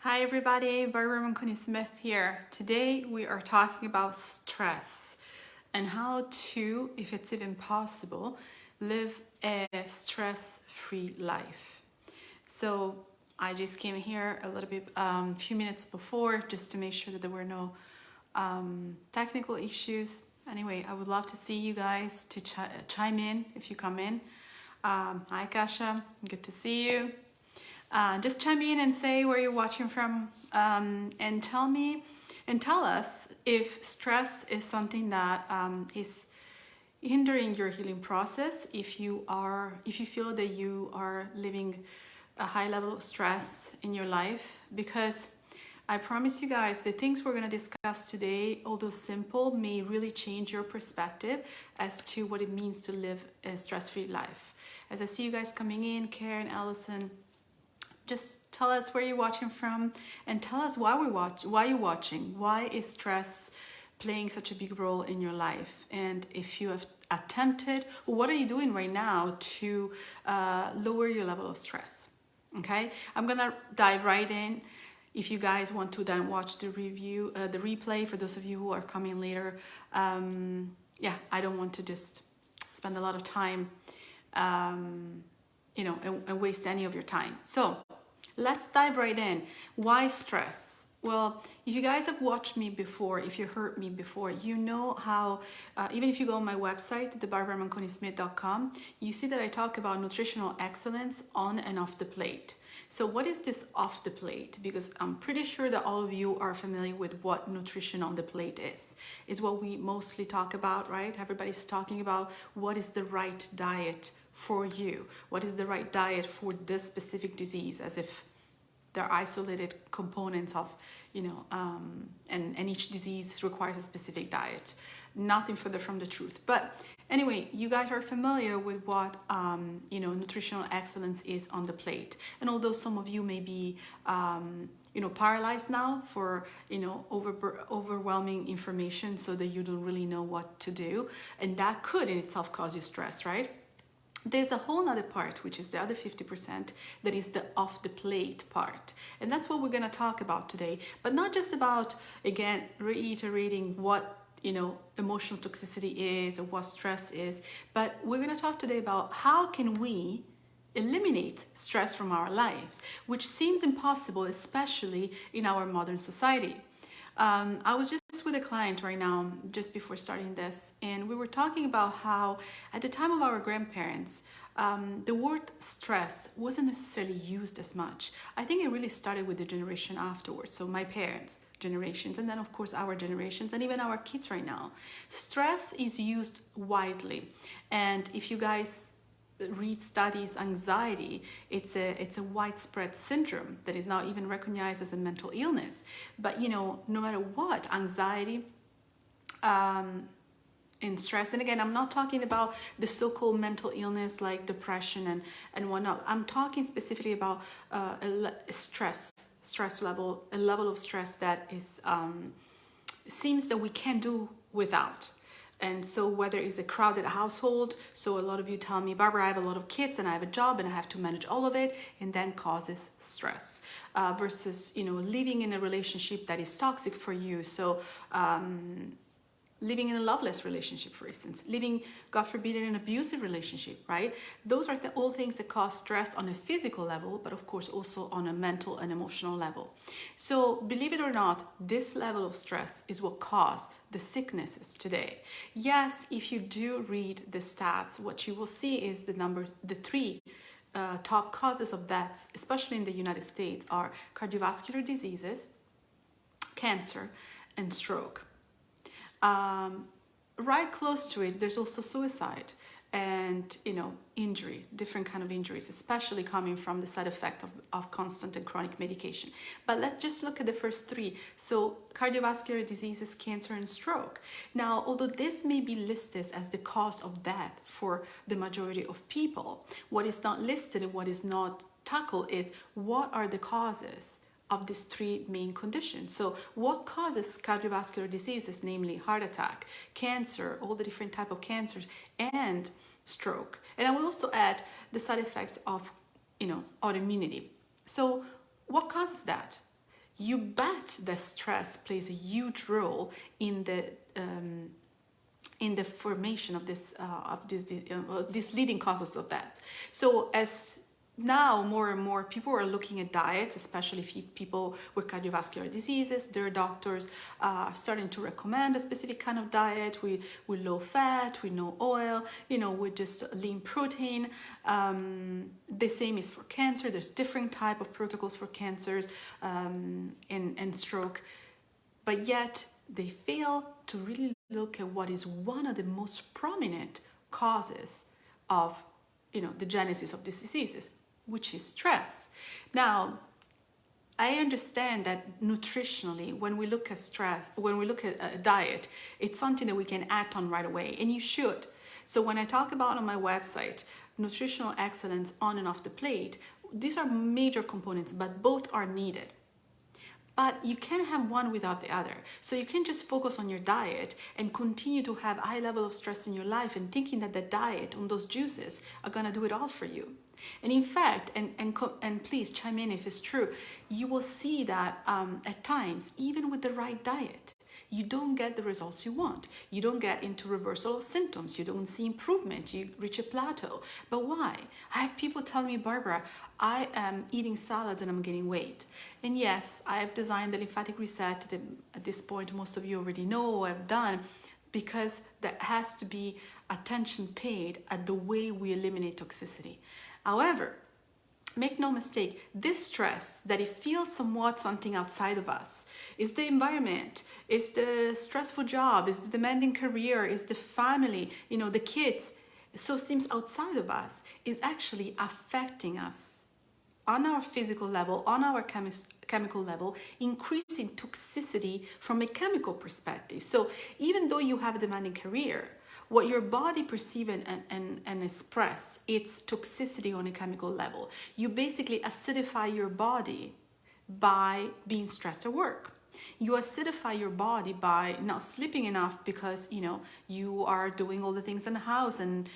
Hi everybody, Barbara Manconi Smith here. Today we are talking about stress and how to, if it's even possible, live a stress-free life. So I just came here a little bit, few minutes before just to make sure that there were no technical issues. Anyway, I would love to see you guys to chime in if you come in. Hi Kasha, good to see you. Just chime in and say where you're watching from, and tell us if stress is something that is hindering your healing process. If you feel that you are living a high level of stress in your life, because I promise you guys the things we're going to discuss today, although simple, may really change your perspective as to what it means to live a stress-free life. As I see you guys coming in, Karen, Allison, just tell us where you're watching from and tell us why you're watching. Why is stress playing such a big role in your life? And if you have attempted, what are you doing right now to lower your level of stress? Okay, I'm gonna dive right in. If you guys want to then watch the replay, for those of you who are coming later, I don't want to just spend a lot of time and waste any of your time. So let's dive right in. Why stress? Well, if you guys have watched me before, if you heard me before, you know how, even if you go on my website, thebarbaramanconi-smith.com, you see that I talk about nutritional excellence on and off the plate. So what is this off the plate? Because I'm pretty sure that all of you are familiar with what nutrition on the plate is. It's what we mostly talk about, right? Everybody's talking about what is the right diet for you. What is the right diet for this specific disease, as if they're isolated components of, and each disease requires a specific diet. Nothing further from the truth. But anyway, you guys are familiar with what, nutritional excellence is on the plate. And although some of you may be, paralyzed now for, overwhelming information so that you don't really know what to do. And that could in itself cause you stress, right? There's a whole other part, which is the other 50%, that is the off the plate part. And that's what we're going to talk about today. But not just about, again, reiterating what, emotional toxicity is or what stress is, but we're going to talk today about how can we eliminate stress from our lives, which seems impossible, especially in our modern society. I was just with a client right now, just before starting this, and we were talking about how at the time of our grandparents, the word stress wasn't necessarily used as much. I think it really started with the generation afterwards, so my parents' generations, and then of course our generations, and even our kids right now. Stress is used widely, and if you guys read studies, anxiety, it's a widespread syndrome that is now even recognized as a mental illness. But no matter what, anxiety and stress, and again, I'm not talking about the so-called mental illness like depression and whatnot. I'm talking specifically about a level of stress that is seems that we can't do without. And so whether it's a crowded household, so a lot of you tell me, Barbara, I have a lot of kids and I have a job and I have to manage all of it, and then causes stress, versus, living in a relationship that is toxic for you. So living in a loveless relationship, for instance, living, God forbid, in an abusive relationship, right? Those are all things that cause stress on a physical level, but of course also on a mental and emotional level. So believe it or not, this level of stress is what caused the sicknesses today. Yes, if you do read the stats, what you will see is the three top causes of deaths, especially in the United States, are cardiovascular diseases, cancer, and stroke. Right close to it, there's also suicide and, injury, different kind of injuries, especially coming from the side effect of constant and chronic medication. But let's just look at the first three. So cardiovascular diseases, cancer, and stroke. Now, although this may be listed as the cause of death for the majority of people, what is not listed and what is not tackled is what are the causes of these three main conditions. So what causes cardiovascular diseases, namely heart attack, cancer, all the different type of cancers, and stroke. And I will also add the side effects of, autoimmunity. So what causes that? you bet that stress plays a huge role in the formation of these leading causes of that. So as now more and more people are looking at diets, especially if people with cardiovascular diseases, their doctors are starting to recommend a specific kind of diet with low fat, with no oil, with just lean protein. The same is for cancer. There's different type of protocols for cancers and stroke, but yet they fail to really look at what is one of the most prominent causes of the genesis of these diseases, which is stress. Now, I understand that nutritionally, when we look at stress, when we look at a diet, it's something that we can act on right away, and you should. So when I talk about on my website, nutritional excellence on and off the plate, these are major components, but both are needed. But you can't have one without the other. So you can't just focus on your diet and continue to have a high level of stress in your life and thinking that the diet and those juices are gonna do it all for you. And in fact, and please chime in if it's true, you will see that at times, even with the right diet, you don't get the results you want. You don't get into reversal of symptoms. You don't see improvement. You reach a plateau. But why? I have people tell me, Barbara, I am eating salads and I'm gaining weight. And yes, I have designed the lymphatic reset that at this point most of you already know I've done, because there has to be attention paid at the way we eliminate toxicity. However, make no mistake, this stress that it feels somewhat something outside of us, is the environment, is the stressful job, is the demanding career, is the family, the kids, so seems outside of us, is actually affecting us on our physical level, on our chemical level, increasing toxicity from a chemical perspective. So even though you have a demanding career, what your body perceives and express, it's toxicity on a chemical level. You basically acidify your body by being stressed at work. You acidify your body by not sleeping enough because you are doing all the things in the house, and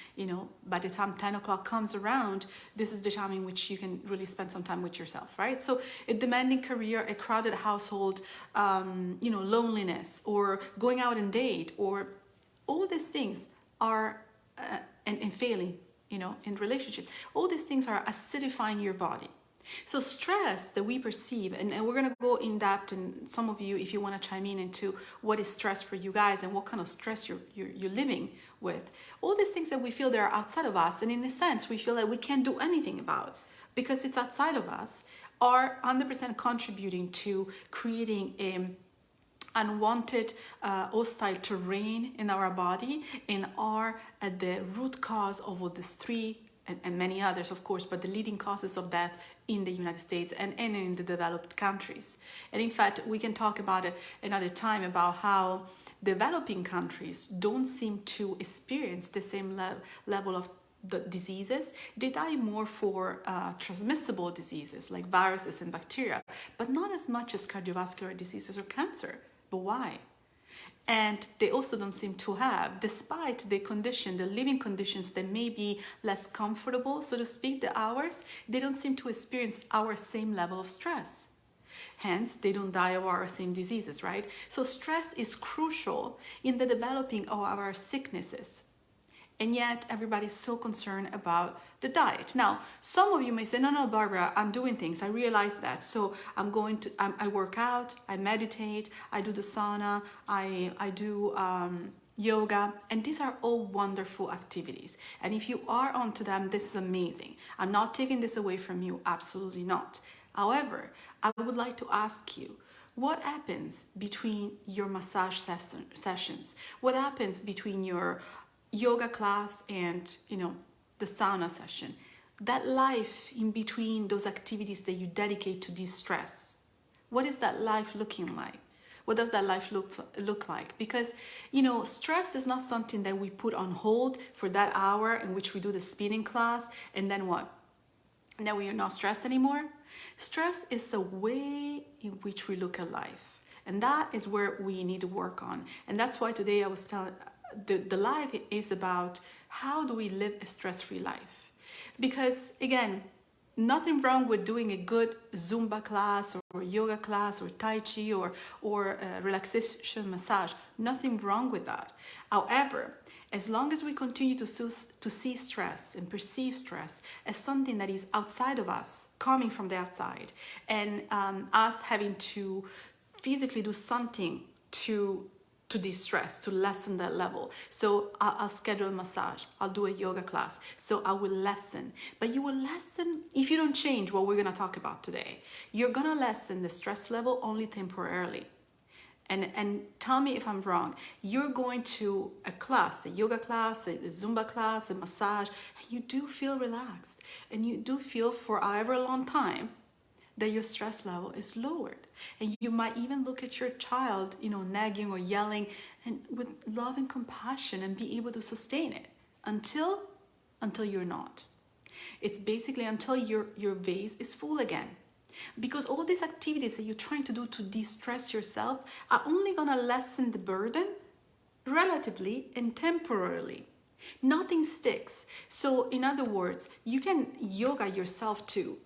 by the time 10 o'clock comes around, this is the time in which you can really spend some time with yourself, right? So a demanding career, a crowded household, loneliness, or going out and date, or all these things are and failing in relationship, all these things are acidifying your body. So stress that we perceive, and we're going to go in depth, and some of you, if you want to chime in into what is stress for you guys and what kind of stress you're living with, all these things that we feel that are outside of us, and in a sense we feel like we can't do anything about because it's outside of us, are 100% contributing to creating a unwanted hostile terrain in our body, and are at the root cause of all these three and many others, of course, but the leading causes of death in the United States and in the developed countries. And in fact, we can talk about it another time about how developing countries don't seem to experience the same level of the diseases. They die more for transmissible diseases like viruses and bacteria, but not as much as cardiovascular diseases or cancer. But why? And they also don't seem to have, despite the living conditions that may be less comfortable, so to speak, the ours, they don't seem to experience our same level of stress. Hence, they don't die of our same diseases, right? So stress is crucial in the developing of our sicknesses. And yet everybody's so concerned about the diet. Now, some of you may say, no, Barbara, I'm doing things. I realize that. So I work out, I meditate, I do the sauna, I do yoga, and these are all wonderful activities. And if you are onto them, this is amazing. I'm not taking this away from you, absolutely not. However, I would like to ask you, what happens between your massage sessions? What happens between your yoga class and the sauna session? That life in between those activities that you dedicate to de-stress, what is that life looking like? What does that life look like? Because stress is not something that we put on hold for that hour in which we do the spinning class, and then what? And then we are not stressed anymore. Stress is the way in which we look at life, and that is where we need to work on. And that's why today I was telling the life is about how do we live a stress-free life. Because again, nothing wrong with doing a good Zumba class or yoga class or Tai Chi or relaxation massage. Nothing wrong with that. However, as long as we continue to see stress and perceive stress as something that is outside of us, coming from the outside, and us having to physically do something to de-stress, to lessen that level. So I'll schedule a massage, I'll do a yoga class, so I will lessen. But you will lessen, if you don't change what we're gonna talk about today, you're gonna lessen the stress level only temporarily. And tell me if I'm wrong, you're going to a class, a yoga class, a Zumba class, a massage, and you do feel relaxed, and you do feel for however long time that your stress level is lowered. And you might even look at your child, nagging or yelling, and with love and compassion, and be able to sustain it until you're not. It's basically until your vase is full again. Because all these activities that you're trying to do to de-stress yourself are only gonna lessen the burden relatively and temporarily. Nothing sticks. So in other words, you can yoga yourself to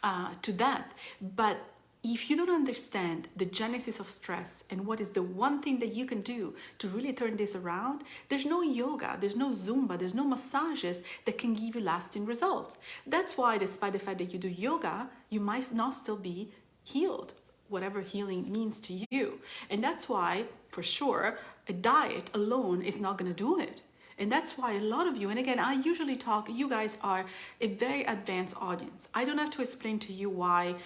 that, but if you don't understand the genesis of stress and what is the one thing that you can do to really turn this around, there's no yoga, there's no Zumba, there's no massages that can give you lasting results. That's why, despite the fact that you do yoga, you might not still be healed, whatever healing means to you. And that's why, for sure, a diet alone is not going to do it. And that's why a lot of you, and again, I usually talk, you guys are a very advanced audience. I don't have to explain to you why,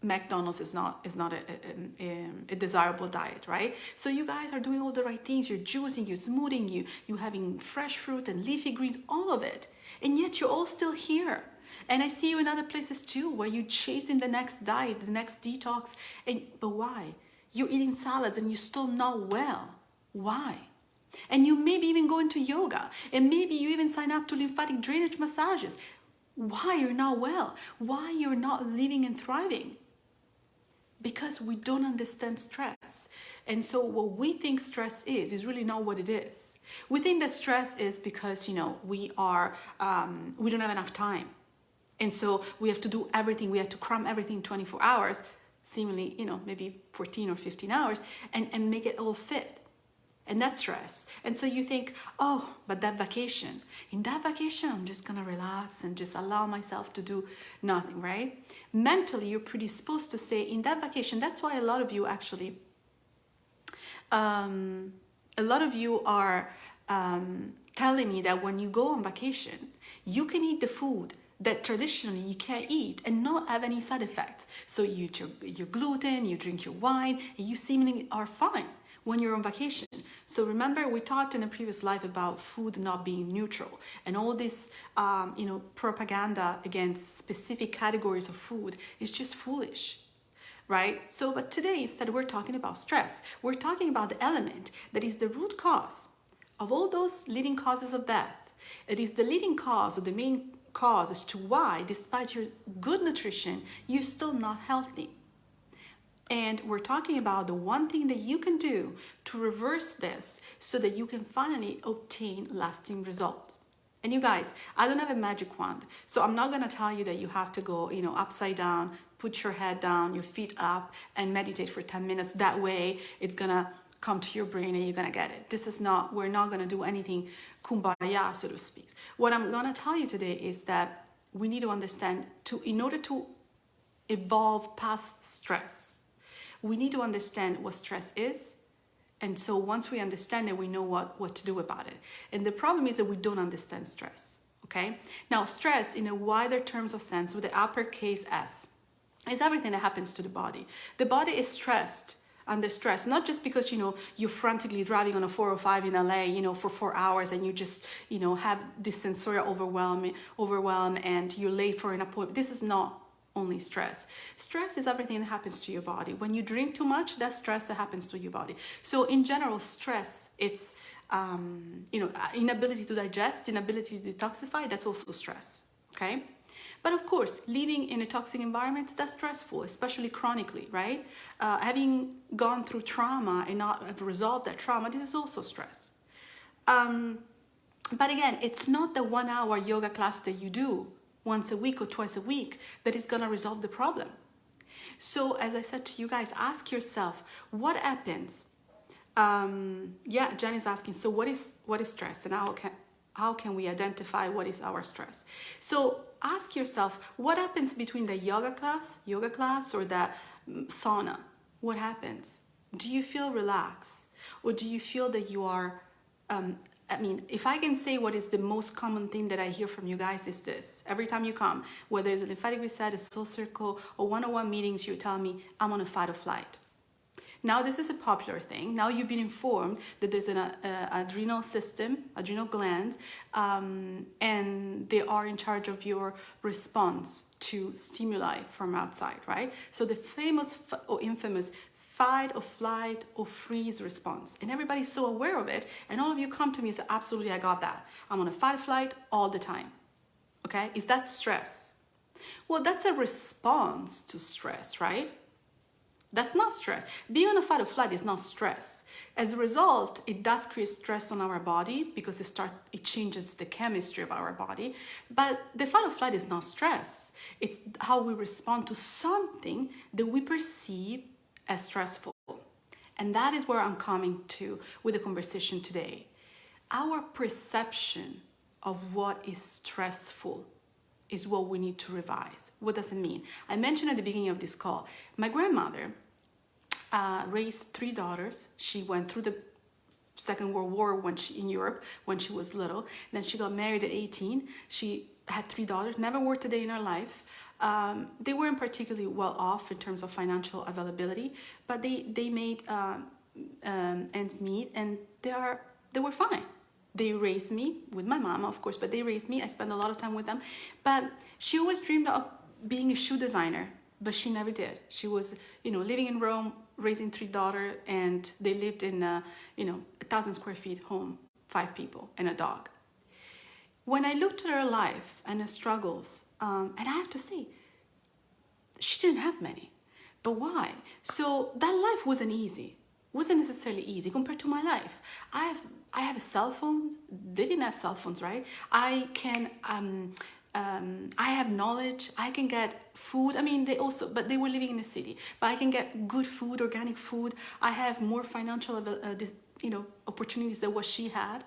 McDonald's is not a desirable diet, right? So you guys are doing all the right things. You're juicing, you're smoothing, you're having fresh fruit and leafy greens, all of it. And yet you're all still here. And I see you in other places too, where you're chasing the next diet, the next detox. But why? You're eating salads and you're still not well. Why? And you maybe even go into yoga, and maybe you even sign up to lymphatic drainage massages. Why you're not well? Why you're not living and thriving? Because we don't understand stress. And so what we think stress is really not what it is. We think that stress is because, we don't have enough time. And so we have to do everything, we have to cram everything 24 hours, seemingly, maybe 14 or 15 hours, and make it all fit. And that's stress. And so you think, oh, but that vacation, in that vacation, I'm just gonna relax and just allow myself to do nothing, right? Mentally, you're predisposed to say, in that vacation, that's why a lot of you actually, are telling me that when you go on vacation, you can eat the food that traditionally you can't eat and not have any side effects. So you eat your gluten, you drink your wine, and you seemingly are fine when you're on vacation. So remember, we talked in a previous life about food not being neutral, and all this propaganda against specific categories of food is just foolish, right? So but today, instead, we're talking about stress. We're talking about the element that is the root cause of all those leading causes of death. It is the leading cause, or the main cause, as to why, despite your good nutrition, you're still not healthy. And we're talking about the one thing that you can do to reverse this so that you can finally obtain lasting results. And you guys, I don't have a magic wand, so I'm not going to tell you that you have to go, upside down, put your head down, your feet up, and meditate for 10 minutes. That way, it's going to come to your brain and you're going to get it. We're not going to do anything kumbaya, so to speak. What I'm going to tell you today is that we need to understand, in order to evolve past stress, we need to understand what stress is. And so once we understand it, we know what to do about it. And the problem is that we don't understand stress, okay? Now, stress, in a wider terms of sense, with the uppercase S, is everything that happens to the body. The body is stressed, under stress, not just because, you're frantically driving on a 405 in LA, for 4 hours, and you just, have this sensorial overwhelm and you're late for an appointment. This is not only stress. Stress is everything that happens to your body. When you drink too much, that's stress that happens to your body. So in general, stress, it's, inability to digest, inability to detoxify, that's also stress, okay? But of course, living in a toxic environment, that's stressful, especially chronically, right? Having gone through trauma and not have resolved that trauma, this is also stress. But again, it's not the 1 hour yoga class that you do once a week or twice a week that is going to resolve the problem. So as I said to you guys, ask yourself, what happens? Yeah, Jen is asking, so what is stress, and how can we identify what is our stress? So ask yourself, what happens between the yoga class or the sauna? What happens? Do you feel relaxed, or do you feel that you are I mean, if I can say what is the most common thing that I hear from you guys is this. Every time you come, whether it's a lymphatic reset, a soul circle, or one-on-one meetings, you tell me, I'm on a fight or flight. Now, this is a popular thing. Now you've been informed that there's an adrenal system, adrenal glands, and they are in charge of your response to stimuli from outside, right? So the famous or infamous fight or flight or freeze response. And everybody's so aware of it. And all of you come to me and say, absolutely, I got that. I'm on a fight or flight all the time. Okay? Is that stress? Well, that's a response to stress, right? That's not stress. Being on a fight or flight is not stress. As a result, it does create stress on our body because it changes the chemistry of our body. But the fight or flight is not stress. It's how we respond to something that we perceive as stressful. And that is where I'm coming to with the conversation today. Our perception of what is stressful is what we need to revise. What does it mean? I mentioned at the beginning of this call, my grandmother raised 3 daughters. She went through the Second World War in Europe when she was little. Then she got married at 18. She had 3 daughters, never worked a day in her life. They weren't particularly well off in terms of financial availability, but they made ends meet, and they were fine. They raised me with my mama, of course, but they raised me. I spent a lot of time with them. But she always dreamed of being a shoe designer, but she never did. She was, living in Rome, raising 3 daughters, and they lived in, 1,000 square feet home, 5 people and a dog. When I looked at her life and her struggles, and I have to say, she didn't have many. But why? So that life wasn't easy. Wasn't necessarily easy compared to my life. I have a cell phone. They didn't have cell phones, right? I have knowledge. I can get food. I mean, but they were living in the city. But I can get good food, organic food. I have more financial, opportunities than what she had.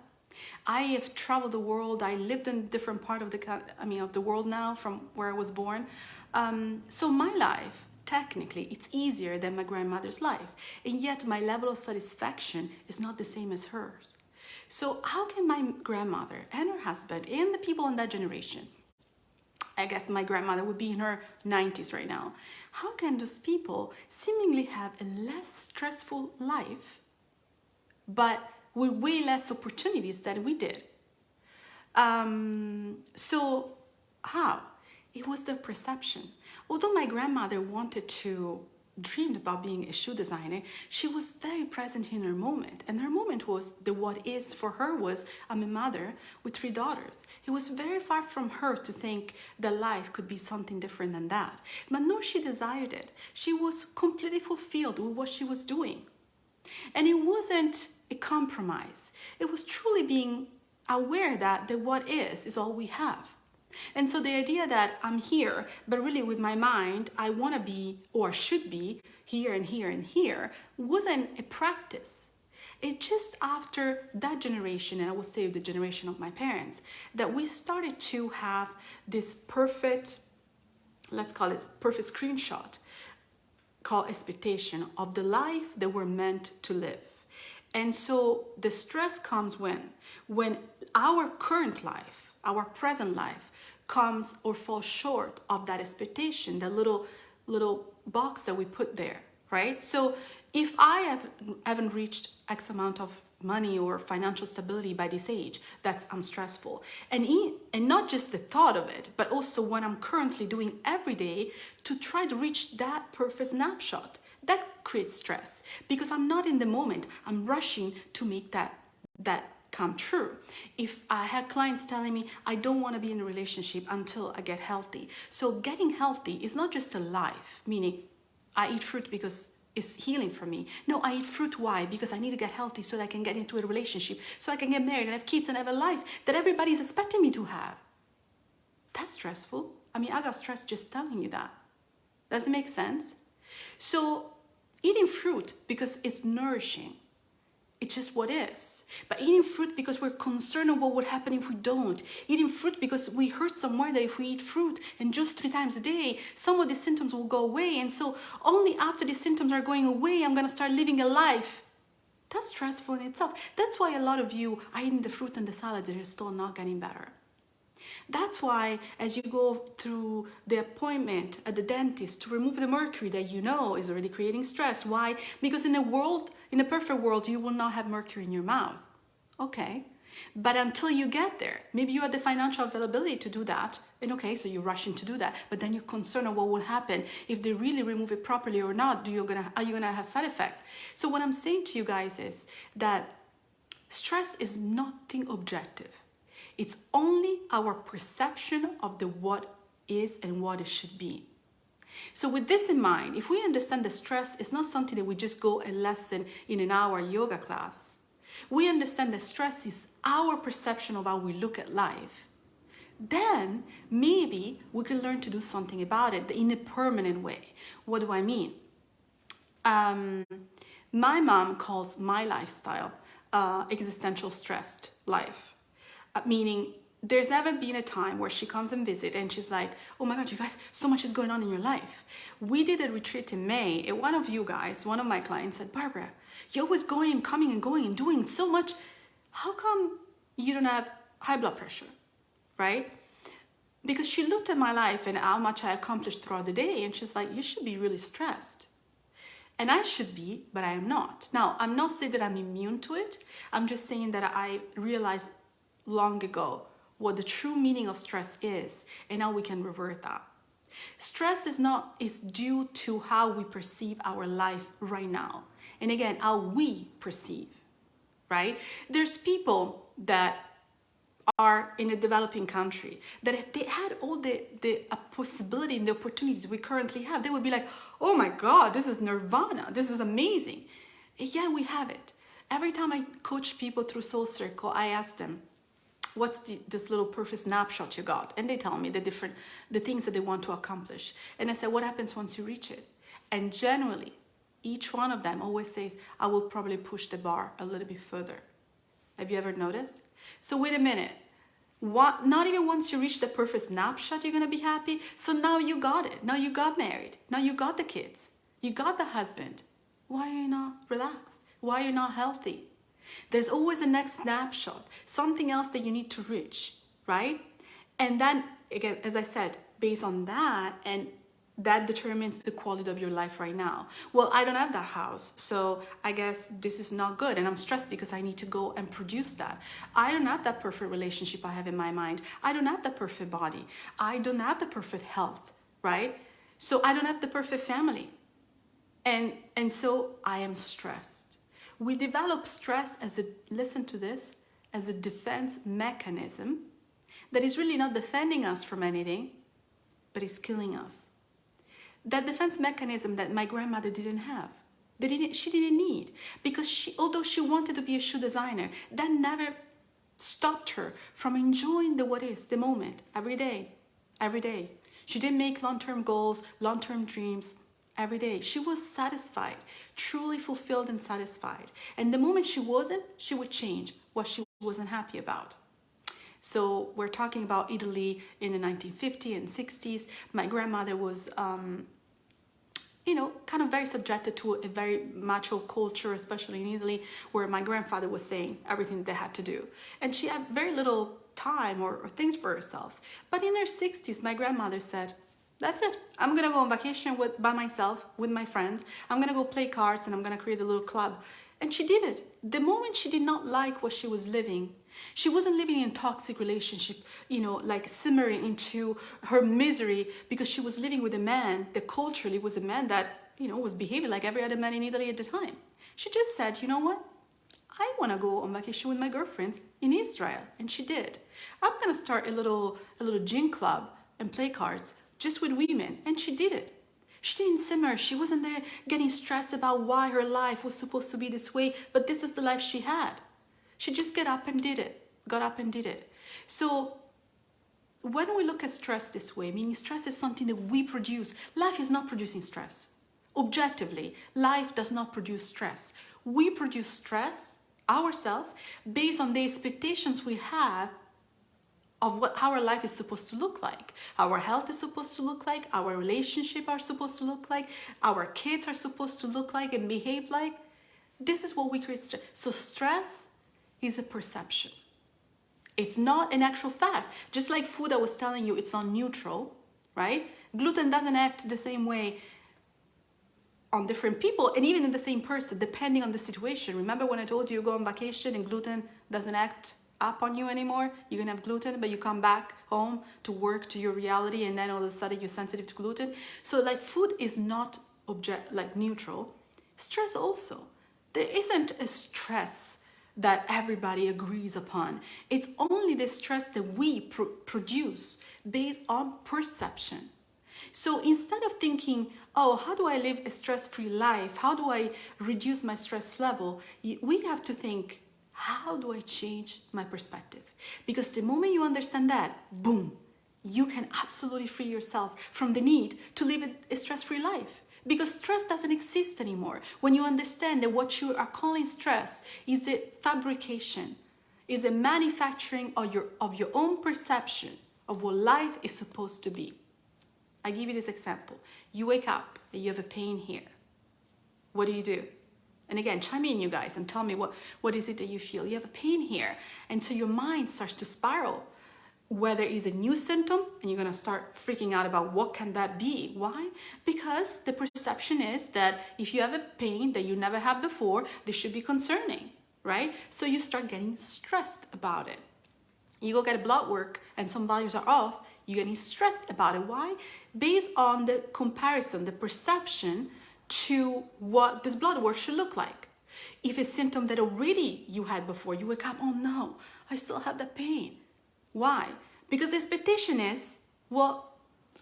I have traveled the world. I lived in a different part of the world now from where I was born. So my life, technically, it's easier than my grandmother's life. And yet my level of satisfaction is not the same as hers. So how can my grandmother and her husband and the people in that generation, I guess my grandmother would be in her 90s right now, how can those people seemingly have a less stressful life, but with way less opportunities than we did? So how? It was their perception. Although my grandmother dreamed about being a shoe designer, she was very present in her moment. And her moment was what is for her was, I'm a mother with 3 daughters. It was very far from her to think that life could be something different than that. But no, she desired it. She was completely fulfilled with what she was doing. And it wasn't a compromise. It was truly being aware that the what is all we have. And so the idea that I'm here, but really with my mind, I want to be or should be here and here and here wasn't a practice. It's just after that generation, and I would say the generation of my parents, that we started to have this perfect, let's call it perfect screenshot, called expectation of the life that we're meant to live. And so the stress comes when our current life, our present life, comes or falls short of that expectation, that little box that we put there, right? So if I haven't reached X amount of money or financial stability by this age, I'm stressful. And not just the thought of it, but also what I'm currently doing every day to try to reach that perfect snapshot. That creates stress because I'm not in the moment. I'm rushing to make that come true. If I had clients telling me, I don't want to be in a relationship until I get healthy. So getting healthy is not just a life, meaning I eat fruit because it's healing for me. No, I eat fruit. Why? Because I need to get healthy so that I can get into a relationship, so I can get married and have kids and have a life that everybody's expecting me to have. That's stressful. I mean, I got stressed just telling you that. Does it make sense? So eating fruit because it's nourishing, it's just what is. But eating fruit because we're concerned about what happens if we don't. Eating fruit because we heard somewhere that if we eat fruit and just 3 times a day, some of the symptoms will go away. And so only after the symptoms are going away, I'm going to start living a life. That's stressful in itself. That's why a lot of you are eating the fruit and the salads and you're still not getting better. That's why as you go through the appointment at the dentist to remove the mercury that you know is already creating stress. Why? Because in a perfect world, you will not have mercury in your mouth. Okay. But until you get there, maybe you have the financial availability to do that. And okay, so you're rushing to do that. But then you're concerned of what will happen if they really remove it properly or not. Are you gonna have side effects? So what I'm saying to you guys is that stress is nothing objective. It's only our perception of the what is and what it should be. So with this in mind, if we understand that stress is not something that we just go and lesson in an hour yoga class, we understand that stress is our perception of how we look at life, then maybe we can learn to do something about it in a permanent way. What do I mean? My mom calls my lifestyle existential stressed life. Meaning there's never been a time where she comes and visit and she's like, oh my God, you guys, so much is going on in your life. We did a retreat in May and one of you guys, one of my clients said, Barbara, you're always going and coming and going and doing so much. How come you don't have high blood pressure, right? Because she looked at my life and how much I accomplished throughout the day and she's like, you should be really stressed. And I should be, but I am not. Now, I'm not saying that I'm immune to it. I'm just saying that I realized long ago what the true meaning of stress is and how we can revert that. Stress is due to how we perceive our life right now. And again, how we perceive, right? There's people that are in a developing country that if they had all the possibility and the opportunities we currently have, they would be like, oh my God, this is nirvana. This is amazing. And yeah, we have it. Every time I coach people through Soul Circle, I ask them, what's this little perfect snapshot you got? And they tell me the things that they want to accomplish. And I said, what happens once you reach it? And generally, each one of them always says, I will probably push the bar a little bit further. Have you ever noticed? So wait a minute. Not even once you reach the perfect snapshot, you're going to be happy. So now you got it. Now you got married. Now you got the kids. You got the husband. Why are you not relaxed? Why are you not healthy? There's always a next snapshot, something else that you need to reach, right? And then, again, as I said, based on that, and that determines the quality of your life right now. Well, I don't have that house, so I guess this is not good, and I'm stressed because I need to go and produce that. I don't have that perfect relationship I have in my mind. I don't have that perfect body. I don't have the perfect health, right? So I don't have the perfect family. And so I am stressed. We develop stress listen to this, as a defense mechanism that is really not defending us from anything, but is killing us. That defense mechanism that my grandmother didn't have, she didn't need, because although she wanted to be a shoe designer, that never stopped her from enjoying the what is, the moment, every day. She didn't make long-term goals, long-term dreams. Every day she was satisfied, truly fulfilled and satisfied. And the moment she wasn't, she would change what she wasn't happy about. So we're talking about Italy in the 1950s and 60s. My grandmother was kind of very subjected to a very macho culture, especially in Italy, where my grandfather was saying everything they had to do, and she had very little time or things for herself. But in her 60s, my grandmother said, that's it. I'm going to go on vacation by myself, with my friends. I'm going to go play cards and I'm going to create a little club. And she did it. The moment she did not like what she was living, she wasn't living in a toxic relationship, like simmering into her misery because she was living with a man that culturally was a man that, was behaving like every other man in Italy at the time. She just said, you know what? I want to go on vacation with my girlfriends in Israel. And she did. I'm going to start a little gin club and play cards just with women, and she did it. She didn't simmer. She wasn't there getting stressed about why her life was supposed to be this way, but this is the life she had. She just got up and did it. So when we look at stress this way, meaning stress is something that we produce, life is not producing stress. Objectively, life does not produce stress. We produce stress ourselves based on the expectations we have of what our life is supposed to look like. Our health is supposed to look like, our relationship are supposed to look like, our kids are supposed to look like and behave like. This is what we create stress. So stress is a perception. It's not an actual fact. Just like food, I was telling you, it's not neutral, right? Gluten doesn't act the same way on different people and even in the same person, depending on the situation. Remember when I told you go on vacation and gluten doesn't act up on you anymore? You can have gluten, but you come back home to work, to your reality, and then all of a sudden you're sensitive to gluten. So like food is not neutral. Stress also. There isn't a stress that everybody agrees upon. It's only the stress that we produce based on perception. So instead of thinking, oh, how do I live a stress-free life? How do I reduce my stress level? We have to think, how do I change my perspective? Because the moment you understand that, boom, you can absolutely free yourself from the need to live a stress-free life. Because stress doesn't exist anymore. When you understand that what you are calling stress is a fabrication, is a manufacturing of your own perception of what life is supposed to be. I give you this example. You wake up and you have a pain here. What do? And again, chime in, you guys, and tell me what is it that you feel. You have a pain here. And so your mind starts to spiral. Whether it's a new symptom and you're going to start freaking out about what can that be. Why? Because the perception is that if you have a pain that you never had before, this should be concerning, right? So you start getting stressed about it. You go get blood work and some values are off, you're getting stressed about it. Why? Based on the comparison, the perception to what this blood work should look like. If a symptom that already you had before, you wake up, oh no, I still have that pain. Why? Because the expectation is, well,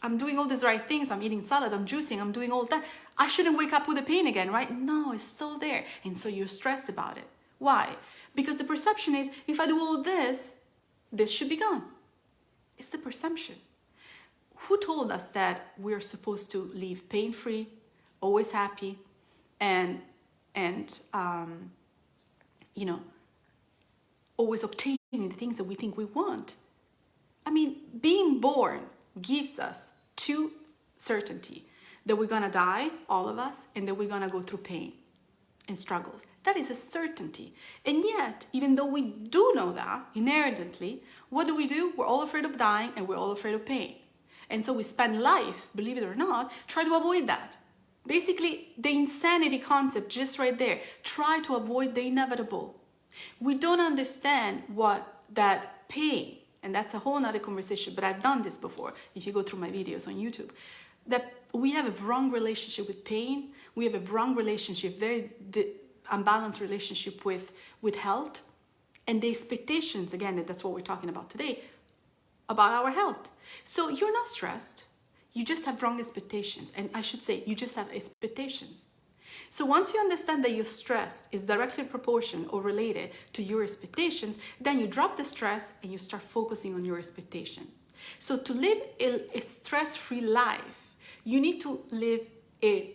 I'm doing all these right things. I'm eating salad, I'm juicing, I'm doing all that. I shouldn't wake up with the pain again, right? No, it's still there. And so you're stressed about it. Why? Because the perception is, if I do all this, this should be gone. It's the perception. Who told us that we're supposed to live pain-free, always happy, and always obtaining the things that we think we want? I mean, being born gives us two certainty, that we're gonna die, all of us, and that we're gonna go through pain and struggles. That is a certainty. And yet, even though we do know that inherently, what do? We're all afraid of dying and we're all afraid of pain. And so we spend life, believe it or not, try to avoid that. Basically, the insanity concept just right there. Try to avoid the inevitable. We don't understand what that pain, and that's a whole nother conversation, but I've done this before, if you go through my videos on YouTube, that we have a wrong relationship with pain. We have a wrong relationship, very unbalanced relationship with health. And the expectations, again, that's what we're talking about today, about our health. So you're not stressed. You just have wrong expectations. And I should say, you just have expectations. So once you understand that your stress is directly proportional or related to your expectations, then you drop the stress and you start focusing on your expectations. So to live a stress-free life, you need to live an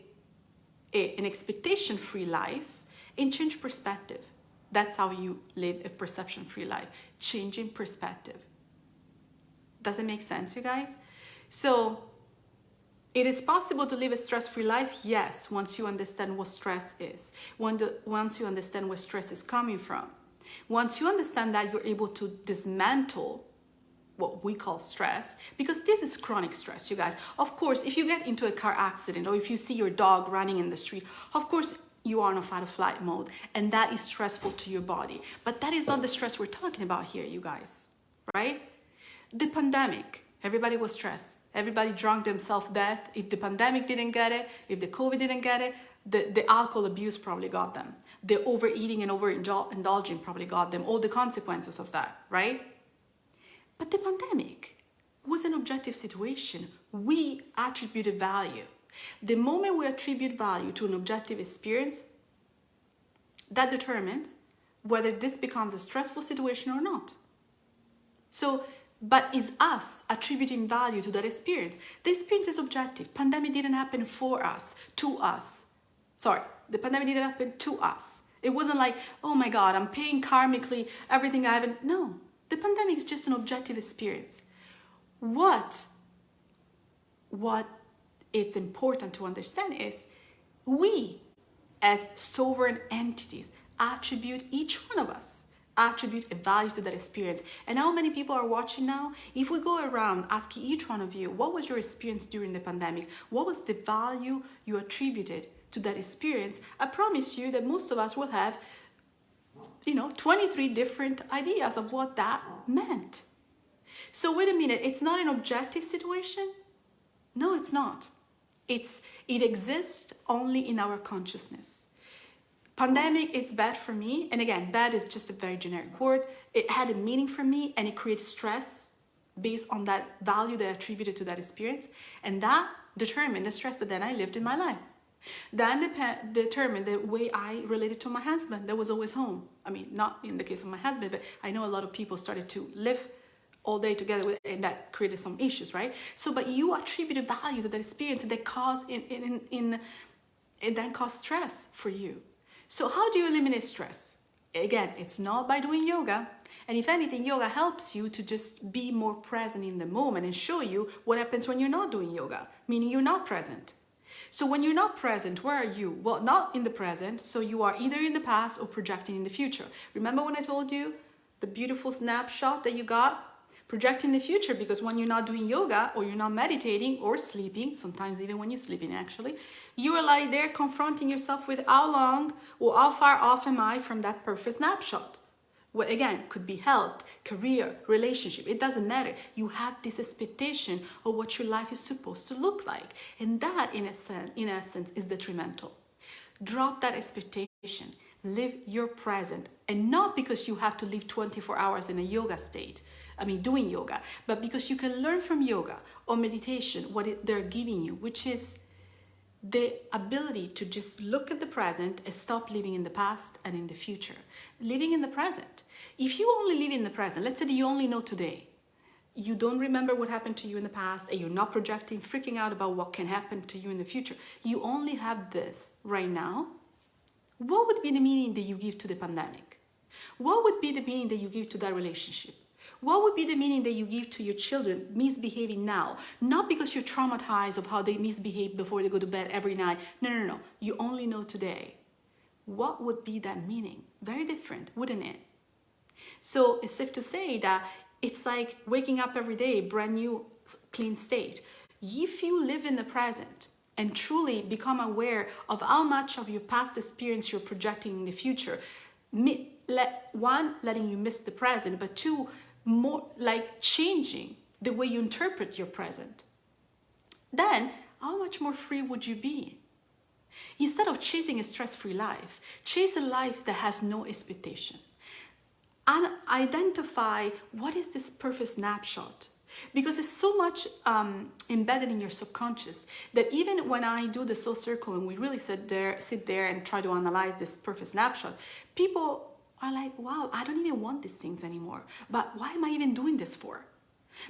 expectation-free life and change perspective. That's how you live a perception-free life, changing perspective. Does it make sense, you guys? So it is possible to live a stress-free life, yes, once you understand what stress is, once you understand where stress is coming from. Once you understand that, you're able to dismantle what we call stress, because this is chronic stress, you guys. Of course, if you get into a car accident or if you see your dog running in the street, of course, you are in a fight or flight mode, and that is stressful to your body. But that is not the stress we're talking about here, you guys, right? The pandemic, everybody was stressed. Everybody drunk themselves death. If the pandemic didn't get it, if the COVID didn't get it, the alcohol abuse probably got them. The overeating and overindulging probably got them. All the consequences of that, right? But the pandemic was an objective situation. We attributed value. The moment we attribute value to an objective experience, that determines whether this becomes a stressful situation or not. So but is us attributing value to that experience. The experience is objective. Pandemic didn't happen for us, to us. Sorry, the pandemic didn't happen to us. It wasn't like, oh my God, I'm paying karmically everything I haven't. No, the pandemic is just an objective experience. What it's important to understand is we, as sovereign entities, each one of us attribute a value to that experience. And how many people are watching now? If we go around asking each one of you, what was your experience during the pandemic? What was the value you attributed to that experience? I promise you that most of us will have 23 different ideas of what that meant. So wait a minute, it's not an objective situation? No, it's not. It exists only in our consciousness. Pandemic is bad for me, and again, bad is just a very generic word. It had a meaning for me, and it creates stress based on that value that I attributed to that experience, and that determined the stress that then I lived in my life. That determined the way I related to my husband that was always home. I mean, not in the case of my husband, but I know a lot of people started to live all day together with, and that created some issues, right? So, but you attributed value to that experience that caused it then caused stress for you. So how do you eliminate stress? Again, it's not by doing yoga. And if anything, yoga helps you to just be more present in the moment and show you what happens when you're not doing yoga, meaning you're not present. So when you're not present, where are you? Well, not in the present, so you are either in the past or projecting in the future. Remember when I told you the beautiful snapshot that you got? Projecting the future, because when you're not doing yoga or you're not meditating or sleeping, sometimes even when you're sleeping actually, you are like there confronting yourself with how long or how far off am I from that perfect snapshot. What again could be health, career, relationship, it doesn't matter. You have this expectation of what your life is supposed to look like, and that in essence is detrimental. Drop that expectation, live your present, and not because you have to live 24 hours in a yoga state, doing yoga, but because you can learn from yoga or meditation what they're giving you, which is the ability to just look at the present and stop living in the past and in the future. Living in the present. If you only live in the present, let's say that you only know today, you don't remember what happened to you in the past, and you're not projecting, freaking out about what can happen to you in the future. You only have this right now. What would be the meaning that you give to the pandemic? What would be the meaning that you give to that relationship? What would be the meaning that you give to your children misbehaving now? Not because you're traumatized of how they misbehave before they go to bed every night. No. You only know today. What would be that meaning? Very different, wouldn't it? So it's safe to say that it's like waking up every day, brand new, clean state. If you live in the present and truly become aware of how much of your past experience you're projecting in the future, letting you miss the present, but two, more like changing the way you interpret your present, then how much more free would you be? Instead of chasing a stress-free life, chase a life that has no expectation. And identify what is this perfect snapshot, because it's so much embedded in your subconscious that even when I do the soul circle and we really sit there and try to analyze this perfect snapshot, people are like, wow, I don't even want these things anymore. But why am I even doing this for?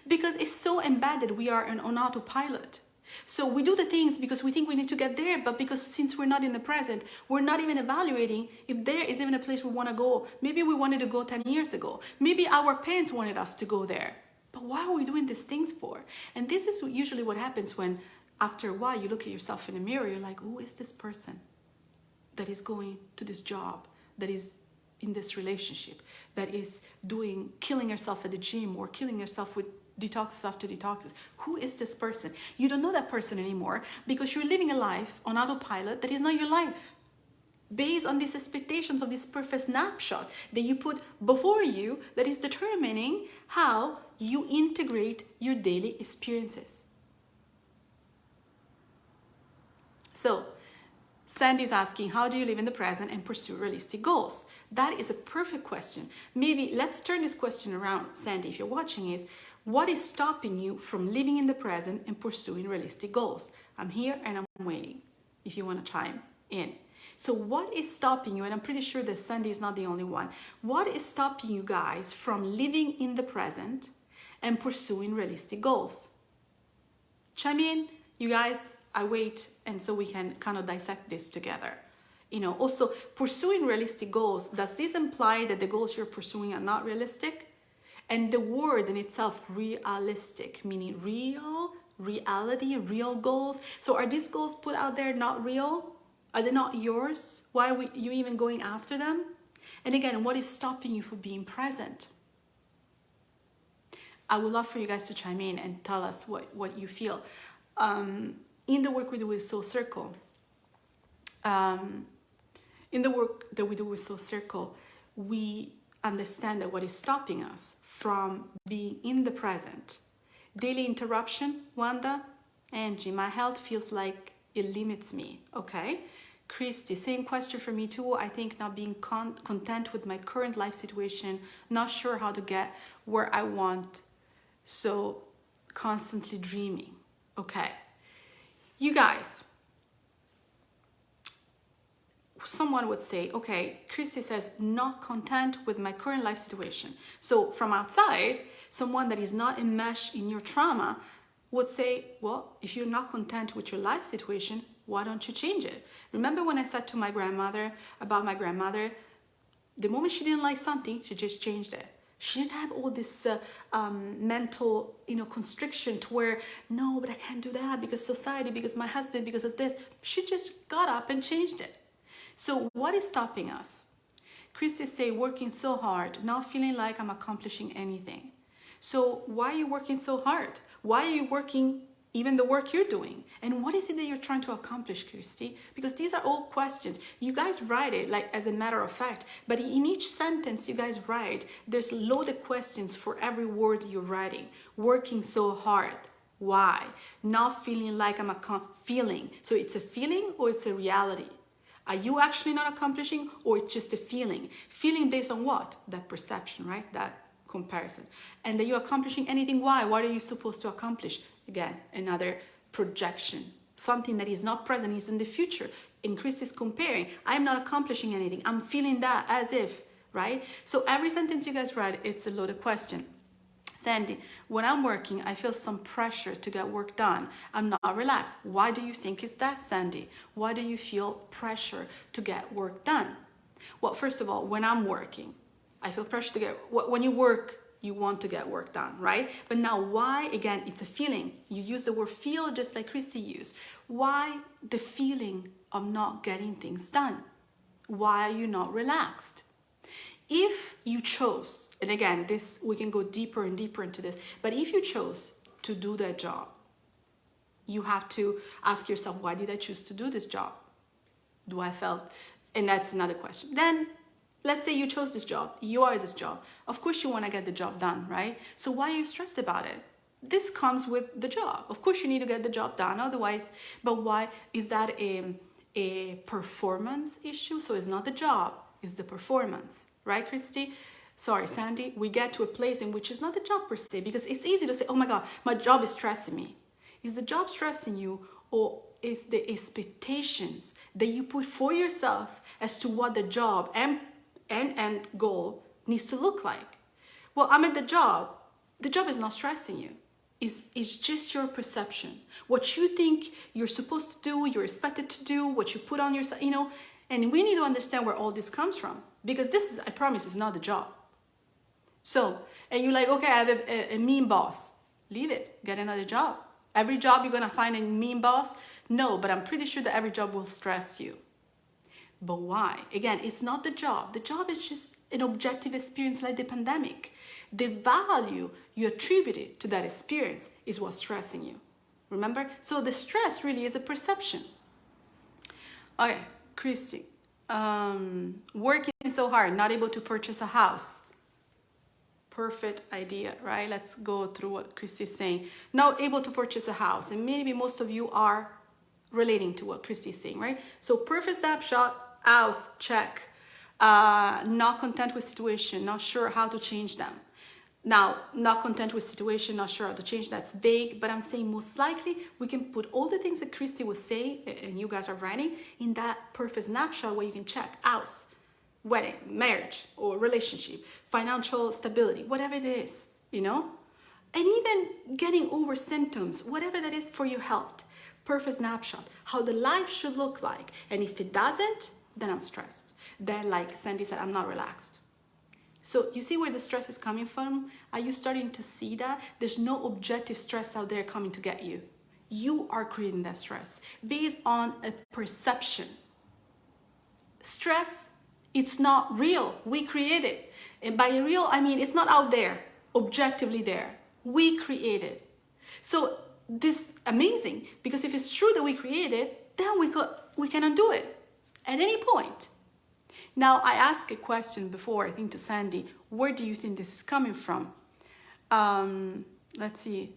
Because it's so embedded, we are on autopilot. So we do the things because we think we need to get there, but because since we're not in the present, we're not even evaluating if there is even a place we want to go. Maybe we wanted to go 10 years ago. Maybe our parents wanted us to go there. But why are we doing these things for? And this is usually what happens when, after a while, you look at yourself in the mirror, you're like, who is this person that is going to this job, that is in this relationship, that is killing herself at the gym or killing herself with detoxes after detoxes? Who is this person? You don't know that person anymore because you're living a life on autopilot that is not your life, based on these expectations of this perfect snapshot that you put before you that is determining how you integrate your daily experiences. So Sandy's asking, how do you live in the present and pursue realistic goals? That is a perfect question. Maybe let's turn this question around, Sandy, if you're watching, is what is stopping you from living in the present and pursuing realistic goals? I'm here and I'm waiting if you want to chime in. So what is stopping you? And I'm pretty sure that Sandy is not the only one. What is stopping you guys from living in the present and pursuing realistic goals. Chime in, you guys, I wait, and so we can kind of dissect this together. Also pursuing realistic goals, does this imply that the goals you're pursuing are not realistic? And the word in itself, realistic, meaning real, reality, real goals. So are these goals put out there not real? Are they not yours? Why are you even going after them? And again, what is stopping you from being present? I would love for you guys to chime in and tell us what you feel. In the work we do with Soul Circle, we understand that what is stopping us from being in the present. Daily interruption, Wanda, Angie, my health feels like it limits me. Okay. Christy, same question for me too. I think not being content with my current life situation, not sure how to get where I want, so constantly dreaming. Okay. You guys, someone would say, okay, Christy says, not content with my current life situation. So from outside, someone that is not enmeshed in your trauma would say, well, if you're not content with your life situation, why don't you change it? Remember when I said to my grandmother about my grandmother, the moment she didn't like something, she just changed it. She didn't have all this mental, constriction to where, no, but I can't do that because society, because my husband, because of this. She just got up and changed it. So what is stopping us? Christy say, working so hard, not feeling like I'm accomplishing anything. So why are you working so hard? Why are you working even the work you're doing? And what is it that you're trying to accomplish, Christy? Because these are all questions. You guys write it like as a matter of fact, but in each sentence you guys write, there's loaded questions for every word you're writing. Working so hard. Why? Not feeling like I'm feeling. So it's a feeling or it's a reality? Are you actually not accomplishing, or it's just a feeling? Feeling based on what? That perception, right? That comparison. And that you're accomplishing anything. Why? What are you supposed to accomplish? Again, another projection. Something that is not present, is in the future. And Christy's comparing. I'm not accomplishing anything. I'm feeling that as if, right? So every sentence you guys write, it's a loaded question. Sandy, when I'm working, I feel some pressure to get work done. I'm not relaxed. Why do you think it's that, Sandy? Why do you feel pressure to get work done? Well, first of all, when I'm working, I feel pressure to get, when you work, you want to get work done, right? But now why? Again, it's a feeling. You use the word feel just like Christy used. Why the feeling of not getting things done? Why are you not relaxed? If you chose, and again, this we can go deeper and deeper into this, but if you chose to do that job, you have to ask yourself, why did I choose to do this job? Do I felt, and that's another question. Then let's say you chose this job, you are this job. Of course you want to get the job done, right? So why are you stressed about it? This comes with the job. Of course you need to get the job done, otherwise, but why? Is that a performance issue? So it's not the job, it's the performance. Right, Christy? Sorry, Sandy. We get to a place in which it's not the job per se, because it's easy to say, oh my God, my job is stressing me. Is the job stressing you, or is the expectations that you put for yourself as to what the job and goal needs to look like? Well, I'm at the job. The job is not stressing you. It's just your perception. What you think you're supposed to do, you're expected to do, what you put on yourself, and we need to understand where all this comes from. Because this is, I promise, is not the job. So, and you're like, okay, I have a mean boss. Leave it, get another job. Every job you're gonna find a mean boss? No, but I'm pretty sure that every job will stress you. But why? Again, it's not the job. The job is just an objective experience like the pandemic. The value you attributed to that experience is what's stressing you. Remember? So the stress really is a perception. Okay, Christy. Working so hard, not able to purchase a house. Perfect idea, right? Let's go through what Christy's saying. Not able to purchase a house, and maybe most of you are relating to what Christy's saying, right? So perfect snapshot, house, check. Not content with situation, not sure how to change them. Now, not content with situation, not sure how to change, that's vague, but I'm saying most likely we can put all the things that Christy was saying, and you guys are writing, in that perfect snapshot where you can check house, wedding, marriage, or relationship, financial stability, whatever it is, and even getting over symptoms, whatever that is for your health. Perfect snapshot, how the life should look like. And if it doesn't, then I'm stressed. Then, like Sandy said, I'm not relaxed. So you see where the stress is coming from? Are you starting to see that? There's no objective stress out there coming to get you. You are creating that stress based on a perception. Stress, it's not real. We create it. And by real, I mean it's not out there, objectively there. We create it. So this amazing, because if it's true that we created it, then we can undo it at any point. Now, I asked a question before, I think to Sandy, where do you think this is coming from? Let's see.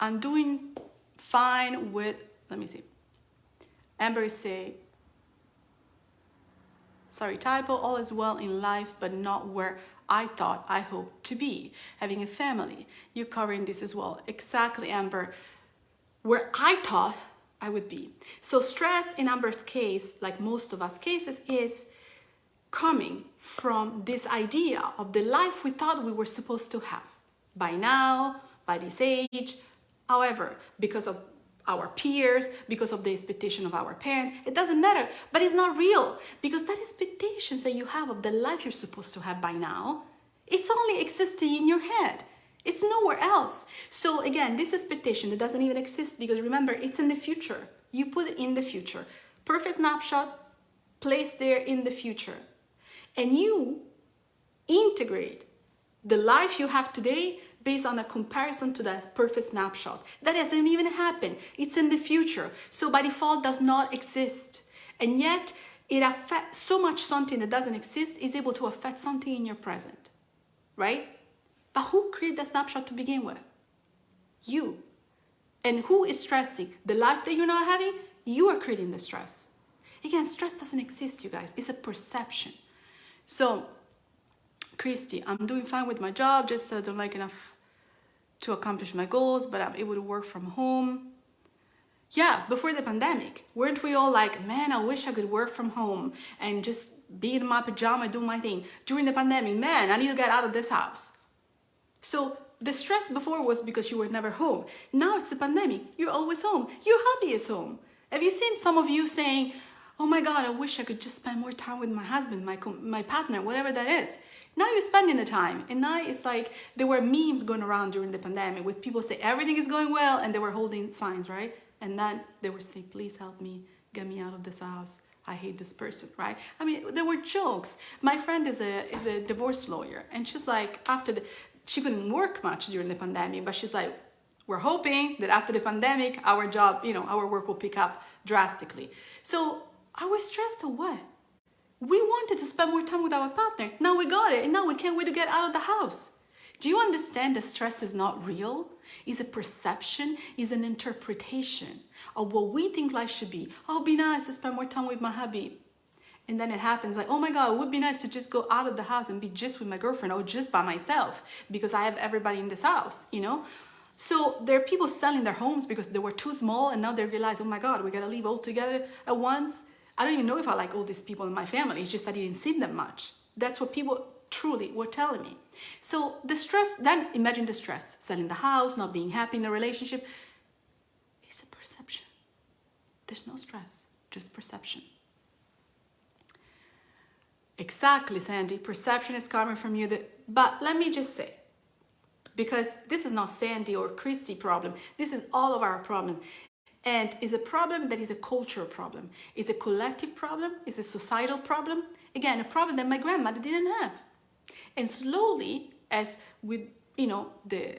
I'm doing fine with, let me see. Amber is saying, sorry, typo, all is well in life, but not where I thought I hoped to be. Having a family, you're covering this as well. Exactly, Amber, where I thought I would be. So stress in Amber's case, like most of us cases, is coming from this idea of the life we thought we were supposed to have by now, by this age. However, because of our peers, because of the expectation of our parents, it doesn't matter, but it's not real, because that expectations that you have of the life you're supposed to have by now, it's only existing in your head. It's nowhere else. So again, this expectation that doesn't even exist, because remember, it's in the future. You put it in the future. Perfect snapshot placed there in the future. And you integrate the life you have today based on a comparison to that perfect snapshot. That hasn't even happened. It's in the future. So by default does not exist. And yet it affects so much. Something that doesn't exist is able to affect something in your present, right? But who created that snapshot to begin with? You. And who is stressing? The life that you're not having? You are creating the stress. Again, stress doesn't exist, you guys. It's a perception. So, Christy, I'm doing fine with my job, just don't like enough to accomplish my goals, but I'm able to work from home. Yeah, before the pandemic, weren't we all like, man, I wish I could work from home and just be in my pajama, do my thing. During the pandemic, man, I need to get out of this house. So the stress before was because you were never home. Now it's the pandemic. You're always home. Your hubby is home. Have you seen some of you saying, oh my God, I wish I could just spend more time with my husband, my partner, whatever that is. Now you're spending the time. And now it's like there were memes going around during the pandemic with people say everything is going well and they were holding signs, right? And then they were saying, please help me, get me out of this house. I hate this person, right? I mean, there were jokes. My friend is a divorce lawyer, and she's like, she couldn't work much during the pandemic, but she's like, we're hoping that after the pandemic, our job, our work will pick up drastically. So are we stressed or what? We wanted to spend more time with our partner. Now we got it, and now we can't wait to get out of the house. Do you understand that stress is not real? It's a perception, it's an interpretation of what we think life should be. Oh, it'd be nice to spend more time with my hubby. And then it happens like, oh my God, it would be nice to just go out of the house and be just with my girlfriend or just by myself because I have everybody in this house, So there are people selling their homes because they were too small, and now they realize, oh my God, we gotta leave all together at once. I don't even know if I like all these people in my family. It's just I didn't see them much. That's what people truly were telling me. So the stress, then imagine the stress, selling the house, not being happy in a relationship. It's a perception. There's no stress, just perception. Exactly, Sandy. Perception is coming from you. But let me just say, because this is not Sandy or Christy problem. This is all of our problems. And it's a problem that is a cultural problem. It's a collective problem. It's a societal problem. Again, a problem that my grandmother didn't have. And slowly, as with, the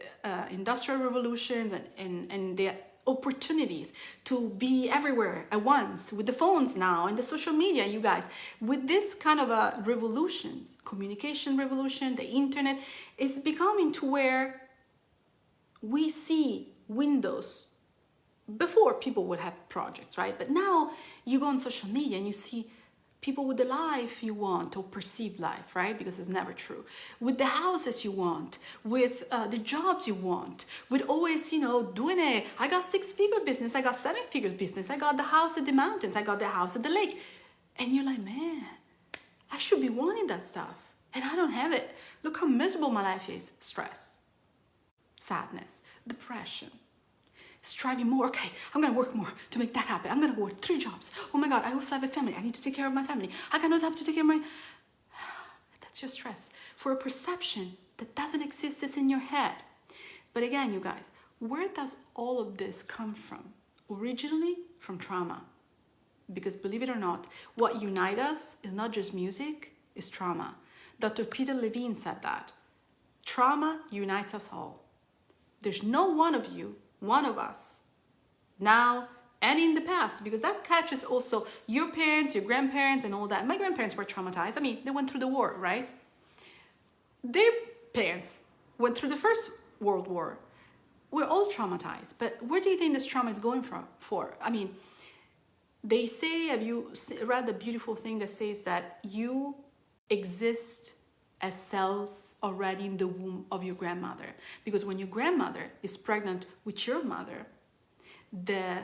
industrial revolutions and the opportunities to be everywhere at once, with the phones now and the social media, you guys, with this kind of a revolutions, communication revolution, the internet, is becoming to where we see windows. Before, people would have projects, right? But now you go on social media and you see people with the life you want or perceived life, right? Because it's never true. With the houses you want, with the jobs you want, with always, doing I got 6-figure business, I got 7-figure business, I got the house at the mountains, I got the house at the lake. And you're like, man, I should be wanting that stuff. And I don't have it. Look how miserable my life is. Stress. sadness, depression, striving more. Okay, I'm gonna work more to make that happen. I'm gonna work 3 jobs. Oh my God, I also have a family. I need to take care of my family. I got no time to take care of my... That's your stress for a perception that doesn't exist. It's in your head. But again, you guys, where does all of this come from? Originally from trauma. Because believe it or not, what unites us is not just music, it's trauma. Dr. Peter Levine said that. Trauma unites us all. There's no one of you, one of us, now and in the past, because that catches also your parents, your grandparents, and all that. My grandparents were traumatized. I mean, they went through the war, right? Their parents went through the First World War. We're all traumatized. But where do you think this trauma is going from? I mean, they say, have you read the beautiful thing that says that you exist as cells already in the womb of your grandmother? Because when your grandmother is pregnant with your mother, the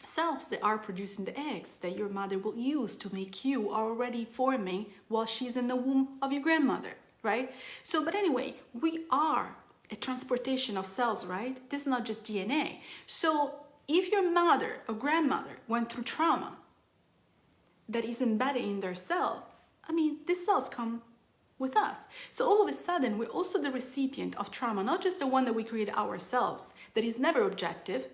cells that are producing the eggs that your mother will use to make you are already forming while she's in the womb of your grandmother, right? So, but anyway, we are a transportation of cells, right? This is not just DNA. So if your mother or grandmother went through trauma that is embedded in their cell, I mean, these cells come with us. So all of a sudden, we're also the recipient of trauma, not just the one that we create ourselves, that is never objective,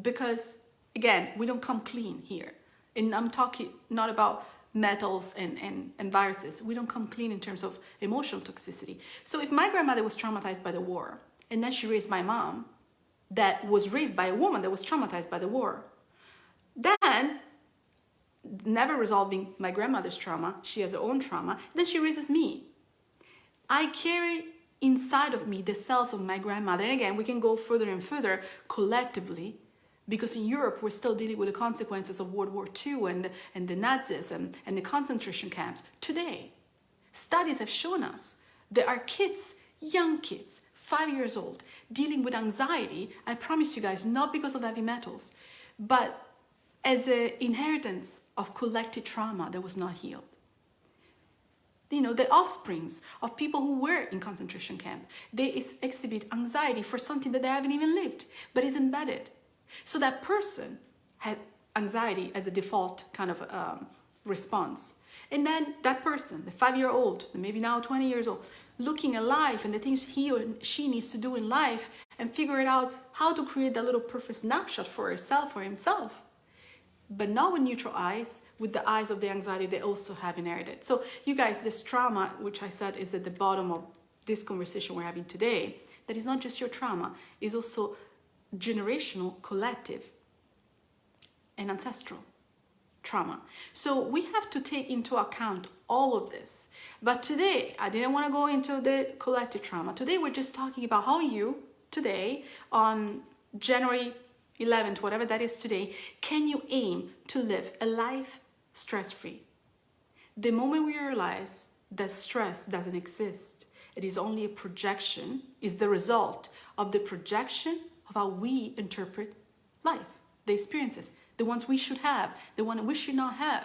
because again, we don't come clean here. And I'm talking not about metals and viruses. We don't come clean in terms of emotional toxicity. So if my grandmother was traumatized by the war, and then she raised my mom, that was raised by a woman that was traumatized by the war, then never resolving my grandmother's trauma, she has her own trauma, then she raises me. I carry inside of me the cells of my grandmother. And again, we can go further and further collectively, because in Europe, we're still dealing with the consequences of World War II and the Nazis and the concentration camps. Today, studies have shown us there are kids, young kids, 5 years old, dealing with anxiety, I promise you guys, not because of heavy metals, but as an inheritance of collective trauma that was not healed. You know, the offsprings of people who were in concentration camp, they exhibit anxiety for something that they haven't even lived, but is embedded. So that person had anxiety as a default kind of response. And then that person, the 5-year-old, maybe now 20 years old, looking at life and the things he or she needs to do in life and figure it out how to create that little perfect snapshot for herself or himself. But not with neutral eyes, with the eyes of the anxiety they also have inherited. So you guys, this trauma, which I said is at the bottom of this conversation we're having today, that is not just your trauma, is also generational, collective, and ancestral trauma. So we have to take into account all of this. But today, I didn't want to go into the collective trauma. Today, we're just talking about how you, today, on January 11th, whatever that is today, can you aim to live a life stress-free? The moment we realize that stress doesn't exist, it is only a projection, is the result of the projection of how we interpret life, the experiences, the ones we should have, the ones we should not have.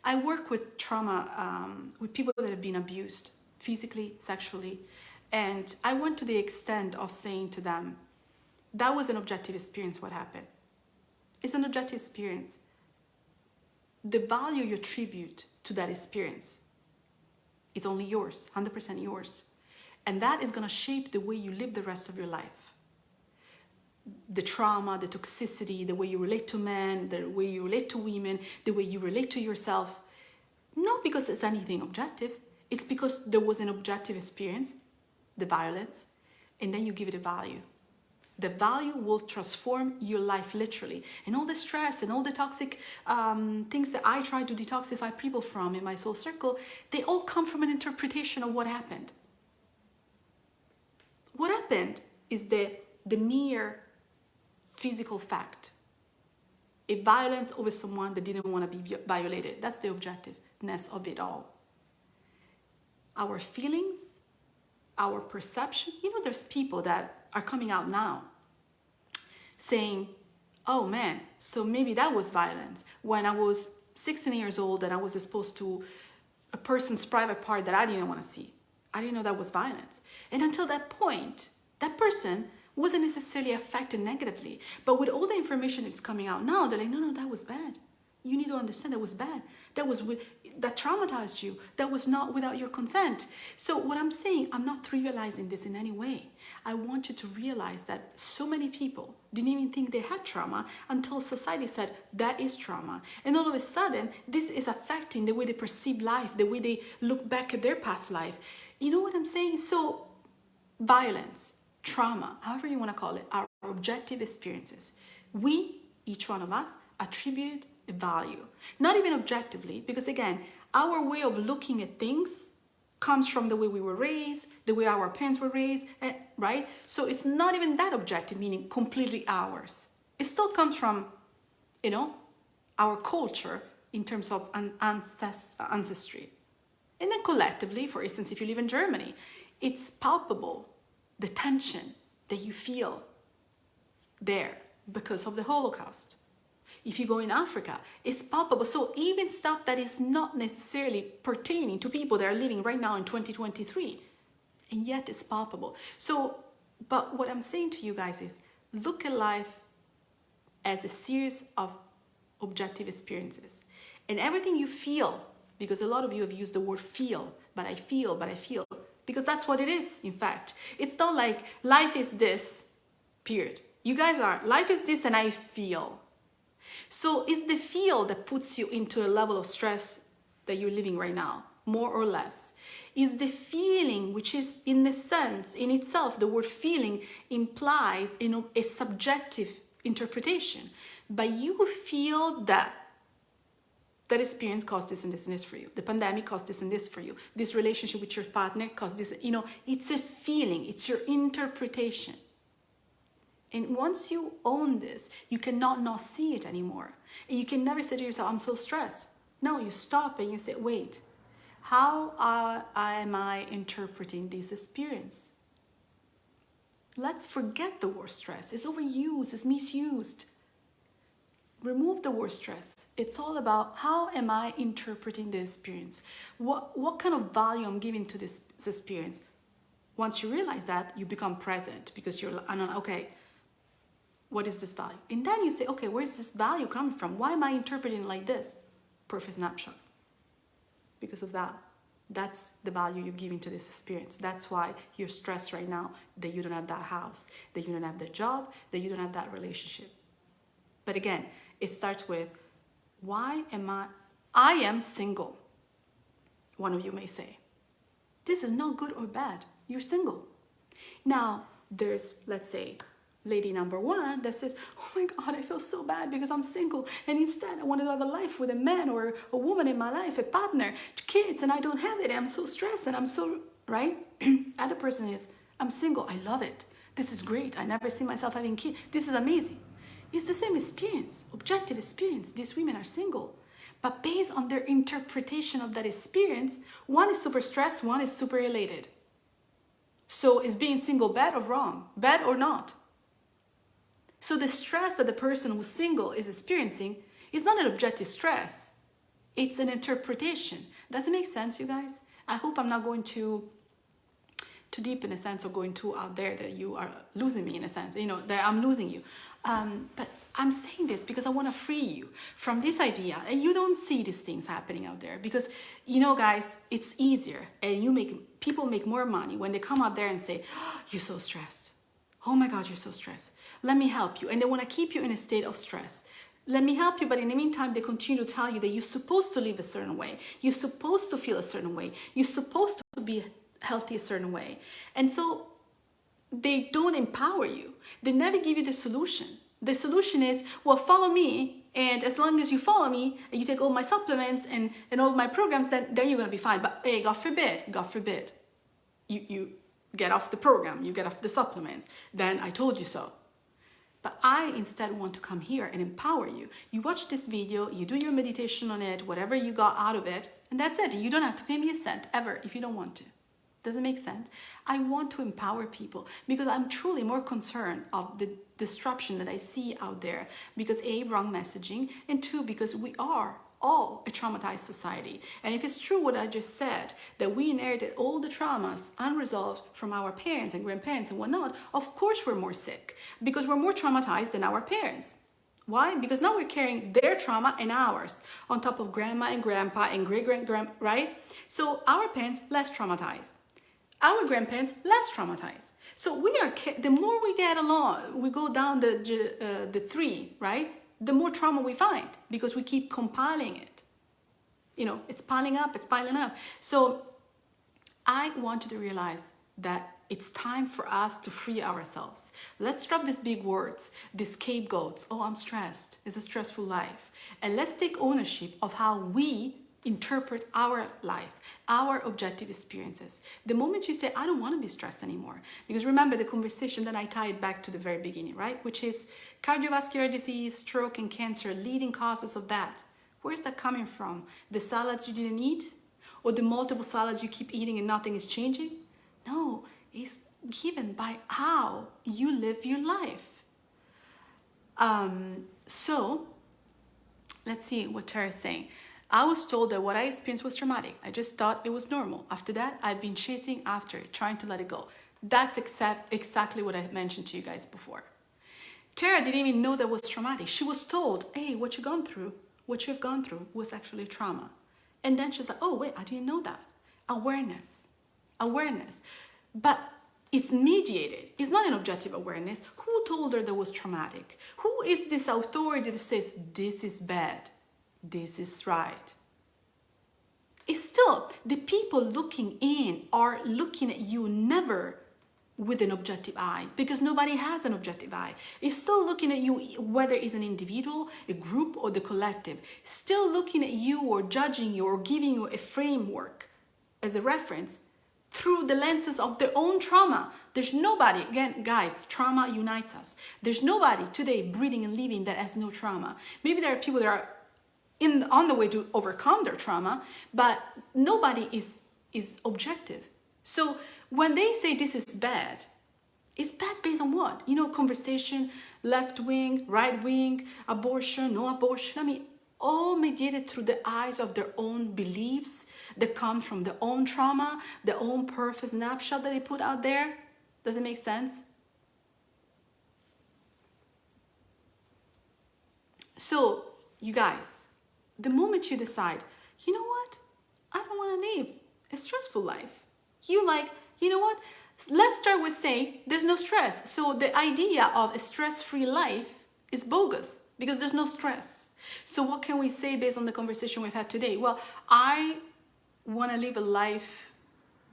I work with trauma, with people that have been abused, physically, sexually, and I went to the extent of saying to them, that was an objective experience, what happened. It's an objective experience. The value you attribute to that experience is only yours, 100% yours. And that is gonna shape the way you live the rest of your life. The trauma, the toxicity, the way you relate to men, the way you relate to women, the way you relate to yourself. Not because it's anything objective, it's because there was an objective experience, the violence, and then you give it a value. The value will transform your life literally. And all the stress and all the toxic things that I try to detoxify people from in my soul circle, they all come from an interpretation of what happened. What happened is the mere physical fact. A violence over someone that didn't want to be violated. That's the objectiveness of it all. Our feelings, our perception. You know, there's people that are coming out now saying, oh man, so maybe that was violence. When I was 16 years old and I was exposed to a person's private part that I didn't want to see. I didn't know that was violence. And until that point, That person wasn't necessarily affected negatively, but with all the information that's coming out now, they're like, no, no, that was bad. You need to understand that was bad. That traumatized you. That was not without your consent. So what I'm saying, I'm not trivializing this in any way. I want you to realize that so many people didn't even think they had trauma until society said that is trauma. And all of a sudden, this is affecting the way they perceive life, the way they look back at their past life. You know what I'm saying? So violence, trauma, however you want to call it, are objective experiences. We, each one of us, attribute a value. Not even objectively, because again, our way of looking at things comes from the way we were raised, the way our parents were raised, right? So it's not even that objective, meaning completely ours. It still comes from, our culture in terms of ancestry. And then collectively, for instance, if you live in Germany, it's palpable, the tension that you feel there because of the Holocaust. If you go in Africa, it's palpable. So even stuff that is not necessarily pertaining to people that are living right now in 2023, and yet it's palpable. So, but what I'm saying to you guys is, look at life as a series of objective experiences. And everything you feel, because a lot of you have used the word feel, but I feel, because that's what it is, in fact. It's not like life is this, period. You guys are, life is this and I feel. So it's the feel that puts you into a level of stress that you're living right now, more or less. It's the feeling, which is in a sense, in itself, the word feeling implies a subjective interpretation. But you feel that experience caused this and this and this for you. The pandemic caused this and this for you. This relationship with your partner caused this. It's a feeling. It's your interpretation. And once you own this, you cannot not see it anymore. And you can never say to yourself, I'm so stressed. No, you stop and you say, wait, how am I interpreting this experience? Let's forget the word stress. It's overused, it's misused. Remove the word stress. It's all about how am I interpreting the experience? What kind of value I'm giving to this experience? Once you realize that, you become present because you're, okay, what is this value? And then you say, okay, where's this value coming from? Why am I interpreting it like this? Perfect snapshot. Because of that. That's the value you're giving to this experience. That's why you're stressed right now that you don't have that house, that you don't have that job, that you don't have that relationship. But again, it starts with, why am I am single. One of you may say, this is not good or bad. You're single. Now, there's, let's say, lady number one that says, oh my God, I feel so bad because I'm single. And instead I wanted to have a life with a man or a woman in my life, a partner, kids, and I don't have it. I'm so stressed and I'm so, right? Other person is, I'm single. I love it. This is great. I never see myself having kids. This is amazing. It's the same experience, objective experience. These women are single. But based on their interpretation of that experience, one is super stressed, one is super elated. So is being single bad or wrong? Bad or not? So the stress that the person who's single is experiencing is not an objective stress. It's an interpretation. Does it make sense, you guys? I hope I'm not going too deep in a sense or going too out there that you are losing me in a sense, that I'm losing you. But I'm saying this because I want to free you from this idea. And you don't see these things happening out there because, guys, it's easier. And people make more money when they come out there and say, oh, you're so stressed. Oh my God, you're so stressed. Let me help you. And they want to keep you in a state of stress. Let me help you, but in the meantime, they continue to tell you that you're supposed to live a certain way. You're supposed to feel a certain way. You're supposed to be healthy a certain way. And so they don't empower you. They never give you the solution. The solution is, well, follow me. And as long as you follow me and you take all my supplements and all my programs, then you're going to be fine. But hey, God forbid, you get off the program, you get off the supplements, then I told you so. But I instead want to come here and empower you. You watch this video, you do your meditation on it, whatever you got out of it, and that's it. You don't have to pay me a cent ever if you don't want to. Does it make sense? I want to empower people because I'm truly more concerned of the disruption that I see out there because A, wrong messaging, and two, because we are all a traumatized society. And if it's true what I just said, that we inherited all the traumas unresolved from our parents and grandparents and whatnot, of course we're more sick because we're more traumatized than our parents. Why? Because now we're carrying their trauma and ours on top of grandma and grandpa and great-great-grandma, right? So our parents less traumatized. Our grandparents less traumatized. So we are, the more we get along, we go down the three, right? The more trauma we find because we keep compiling it. You know, it's piling up, it's piling up. So I want you to realize that it's time for us to free ourselves. Let's drop these big words, these scapegoats. Oh, I'm stressed. It's a stressful life. And let's take ownership of how we interpret our life, our objective experiences. The moment you say, I don't want to be stressed anymore, because remember the conversation that I tied back to the very beginning, right? Which is cardiovascular disease, stroke, and cancer, leading causes of that. Where's that coming from? The salads you didn't eat? Or the multiple salads you keep eating and nothing is changing? No, it's given by how you live your life. So let's see what Tara's saying. I was told that what I experienced was traumatic. I just thought it was normal. After that, I've been chasing after it, trying to let it go. That's exactly what I mentioned to you guys before. Tara didn't even know that was traumatic. She was told, hey, what you've gone through was actually trauma. And then she's like, oh, wait, I didn't know that. Awareness. But it's mediated. It's not an objective awareness. Who told her that was traumatic? Who is this authority that says, this is bad? This is right. It's still the people looking in are looking at you never with an objective eye because nobody has an objective eye. It's still looking at you whether it's an individual, a group, or the collective. Still looking at you or judging you or giving you a framework as a reference through the lenses of their own trauma. There's nobody, again, guys, trauma unites us. There's nobody today breathing and living that has no trauma. Maybe there are people that are on the way to overcome their trauma, but nobody is objective. So when they say this is bad, it's bad based on what? You know, conversation, left wing, right wing, abortion, no abortion. I mean, all mediated through the eyes of their own beliefs that come from their own trauma, their own perfect snapshot that they put out there. Does it make sense? So, you guys, the moment you decide, you know what? I don't want to live a stressful life. You like, you know what? Let's start with saying there's no stress. So the idea of a stress-free life is bogus because there's no stress. So what can we say based on the conversation we've had today? Well, I want to live a life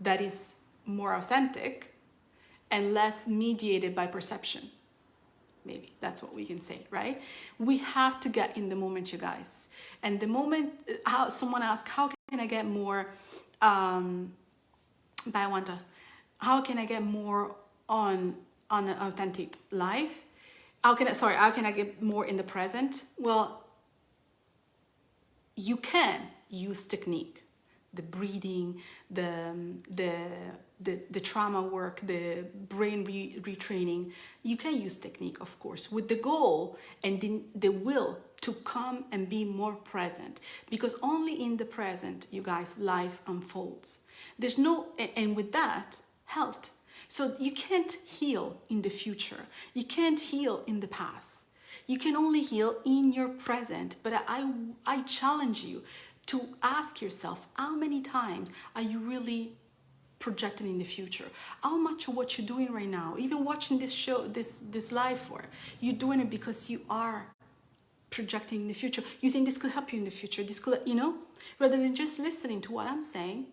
that is more authentic and less mediated by perception. Maybe that's what we can say, right? We have to get in the moment, you guys. And the moment, how someone asked, how can I get more, how can I get more on an authentic life? How can I get more in the present? Well, you can use technique, the breathing, the trauma work, the brain retraining. You can use technique, of course, with the goal and the will to come and be more present, because only in the present, you guys, life unfolds. There's no, and with that, health. So you can't heal in the future. You can't heal in the past. You can only heal in your present. But I challenge you to ask yourself, how many times are you really projecting in the future? How much of what you're doing right now, even watching this show, this live for, you're doing it because you are projecting in the future. You think this could help you in the future. This could, rather than just listening to what I'm saying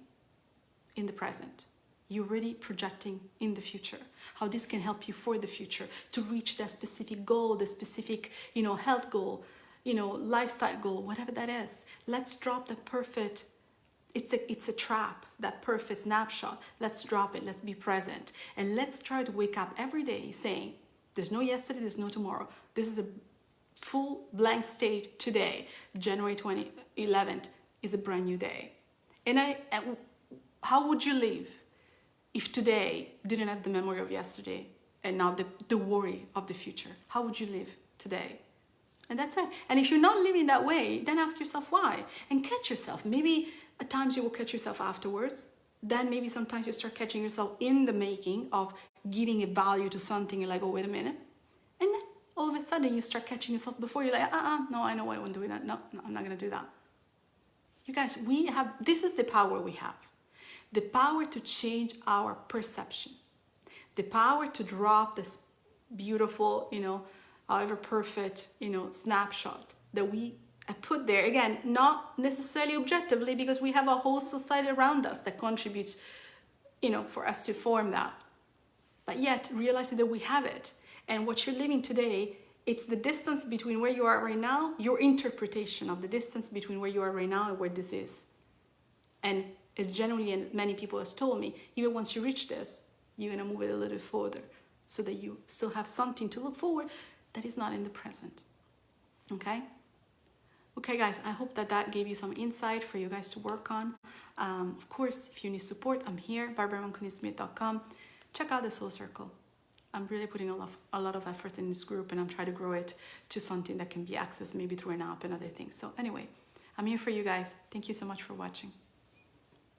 in the present. You're already projecting in the future, how this can help you for the future to reach that specific goal, the specific, health goal, lifestyle goal, whatever that is. Let's drop the perfect, it's a trap, that perfect snapshot. Let's drop it. Let's be present. And let's try to wake up every day saying, there's no yesterday, there's no tomorrow. This is a full blank state today. January 11th is a brand new day. And how would you live? if today didn't have the memory of yesterday and now the worry of the future? How would you live today? And that's it. And if you're not living that way, then ask yourself why and catch yourself. Maybe at times you will catch yourself afterwards. Then maybe sometimes you start catching yourself in the making of giving a value to something. You're like, oh, wait a minute. And then all of a sudden you start catching yourself before you're like, no, I know why I'm doing that. No, I'm not going to do that. You guys, this is the power we have. The power to change our perception. The power to drop this beautiful, however perfect, snapshot that we put there. Again, not necessarily objectively, because we have a whole society around us that contributes, for us to form that. But yet, realizing that we have it. And what you're living today, it's the distance between where you are right now, your interpretation of the distance between where you are right now and where this is. And it's generally, and many people have told me, even once you reach this, you're going to move it a little further so that you still have something to look forward that is not in the present. Okay? Okay, guys, I hope that gave you some insight for you guys to work on. Of course, if you need support, I'm here, barbaramancunismith.com. Check out the Soul Circle. I'm really putting a lot of effort in this group, and I'm trying to grow it to something that can be accessed maybe through an app and other things. So anyway, I'm here for you guys. Thank you so much for watching.